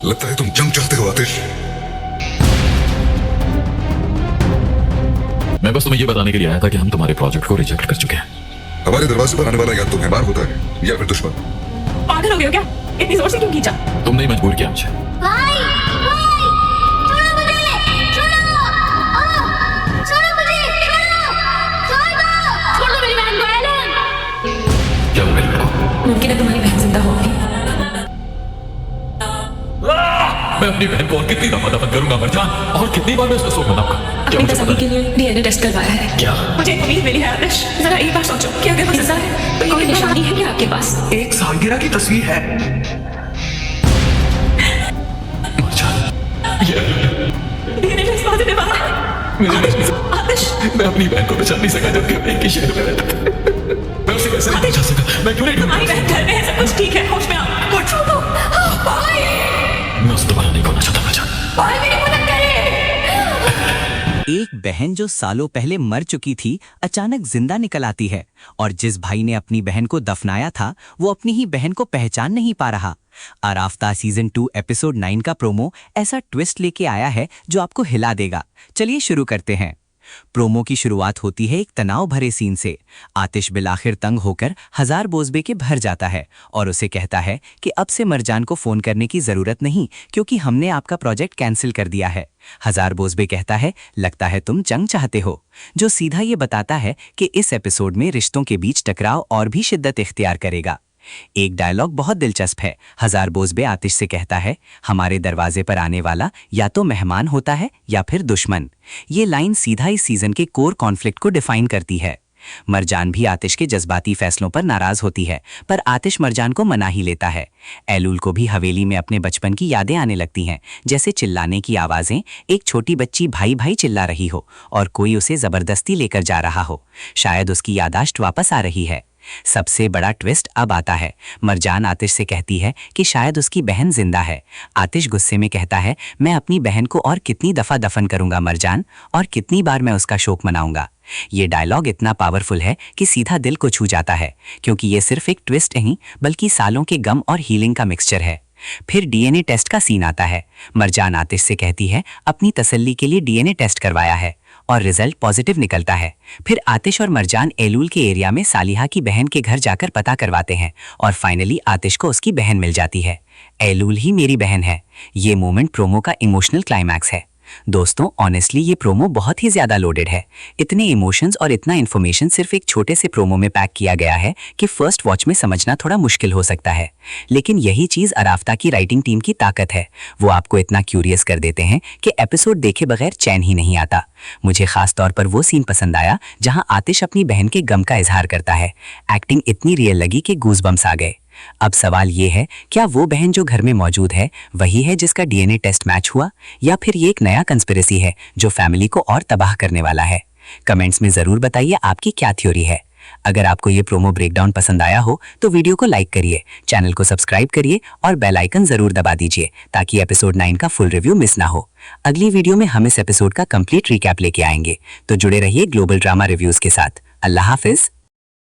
लगता है तुम जंग चाहते हो आतिश। मैं बस तुम्हें ये बताने के लिए आया था कि हम तुम्हारे प्रोजेक्ट को रिजेक्ट कर चुके हैं। हमारे दरवाजे पर आने वाला या तो मेहमान होता है या फिर दुश्मन। पागल हो गए हो क्या? इतनी जोर से क्यों खींचा? तुमने ही मजबूर किया मुझे। भाई भाई छोड़ो मुझे, छोड़ो छोड़ो मुझे, छोड़ दो मेरी बहन को एलन। क्या वो मेरी बहन को? मुमकिन है तुम्हारी बहन जिंदा होगी। मैं अपनी बहन को और कितनी दफा दफन करूंगा मरजान, और कितनी बार मैं उसको सोच बनाऊंगा? क्या अपनी मुझे तसल्ली पता के नहीं? लिए डीएनए टेस्ट करवाया है। क्या? मुझे एक उम्मीद मिली है आतिश। जरा एक बार सोचो कि अगर वो जिंदा है तो कोई निशानी है क्या आपके पास? एक सालगिरह की तस्वीर है। मरजान, ये डीएनए टेस्ट पॉजिटिव आया है। आतिश, मैं अपनी बहन को बचा नहीं सका जबकि मैं एक ही शहर में रहता था। मैं उसे कैसे नहीं बचा सका? मैं क्यों नहीं तुम्हारी बहन घर में है, सब कुछ ठीक है, होश में आओ। और छोड़ो भाई, मैं उसे दोबारा नहीं खोना चाहता मरजान। भाई मेरी मदद करे। एक बहन जो सालों पहले मर चुकी थी अचानक जिंदा निकल आती है और जिस भाई ने अपनी बहन को दफनाया था वो अपनी ही बहन को पहचान नहीं पा रहा। आराफ्ता सीजन 2 एपिसोड 9 का प्रोमो ऐसा ट्विस्ट लेके आया है जो आपको हिला देगा। चलिए शुरू करते हैं। प्रोमो की शुरुआत होती है एक तनाव भरे सीन से। आतिश बिलाखिर तंग होकर हजार बोझबे के भर जाता है और उसे कहता है कि अब से मरजान को फोन करने की जरूरत नहीं क्योंकि हमने आपका प्रोजेक्ट कैंसिल कर दिया है। हजार बोझबे कहता है लगता है तुम जंग चाहते हो, जो सीधा ये बताता है कि इस एपिसोड में रिश्तों के बीच टकराव और भी शिद्दत इख्तियार करेगा। एक डायलॉग बहुत दिलचस्प है। हजार बोझबे आतिश से कहता है हमारे दरवाजे पर आने वाला या तो मेहमान होता है या फिर दुश्मन। ये लाइन सीधा इस सीजन के कोर कॉन्फ्लिक्ट को डिफाइन करती है। मरजान भी आतिश के जज्बाती फैसलों पर नाराज होती है पर आतिश मरजान को मना ही लेता है। एलूल को भी हवेली में अपने बचपन की यादें आने लगती हैं, जैसे चिल्लाने की आवाजें, एक छोटी बच्ची भाई भाई चिल्ला रही हो और कोई उसे जबरदस्ती लेकर जा रहा हो। शायद उसकी यादाश्त वापस आ रही है। सबसे बड़ा ट्विस्ट अब आता है। मरजान आतिश से कहती है कि शायद उसकी बहन जिंदा है। आतिश गुस्से में कहता है मैं अपनी बहन को और कितनी दफा दफन करूंगा मरजान, और कितनी बार मैं उसका शोक मनाऊंगा। ये डायलॉग इतना पावरफुल है कि सीधा दिल को छू जाता है क्योंकि ये सिर्फ एक ट्विस्ट नहीं बल्कि सालों के गम और हीलिंग का मिक्सचर है। फिर डीएनए टेस्ट का सीन आता है। मरजान आतिश से कहती है अपनी तसल्ली के लिए डीएनए टेस्ट करवाया है और रिजल्ट पॉजिटिव निकलता है। फिर आतिश और मरजान एलूल के एरिया में सालिहा की बहन के घर जाकर पता करवाते हैं और फाइनली आतिश को उसकी बहन मिल जाती है। एलूल ही मेरी बहन है। ये मोमेंट प्रोमो का इमोशनल क्लाइमैक्स है। दोस्तों ऑनेस्टली ये प्रोमो बहुत ही ज्यादा लोडेड है। इतने इमोशंस और इतना इन्फॉर्मेशन सिर्फ एक छोटे से प्रोमो में पैक किया गया है कि फर्स्ट वॉच में समझना थोड़ा मुश्किल हो सकता है, लेकिन यही चीज आराफ्ता की राइटिंग टीम की ताकत है। वो आपको इतना क्यूरियस कर देते हैं कि एपिसोड देखे बगैर चैन ही नहीं आता। मुझे खास तौर पर वो सीन पसंद आया जहां आतिश अपनी बहन के गम का इजहार करता है। एक्टिंग इतनी रियल लगी कि गूज़बम्स आ गए। अब सवाल ये है, क्या वो बहन जो घर में मौजूद है वही है जिसका डीएनए टेस्ट मैच हुआ, या फिर ये एक नया कंस्पिरेसी है जो फैमिली को और तबाह करने वाला है? कमेंट्स में जरूर बताइए आपकी क्या थ्योरी है। अगर आपको ये प्रोमो ब्रेकडाउन पसंद आया हो तो वीडियो को लाइक करिए, चैनल को सब्सक्राइब करिए और बेल आइकन जरूर दबा दीजिए ताकि एपिसोड 9 का फुल रिव्यू मिस ना हो। अगली वीडियो में हम इस एपिसोड का कंप्लीट रिकैप लेके आएंगे, तो जुड़े रहिए ग्लोबल ड्रामा रिव्यूज के साथ। अल्लाह हाफिज।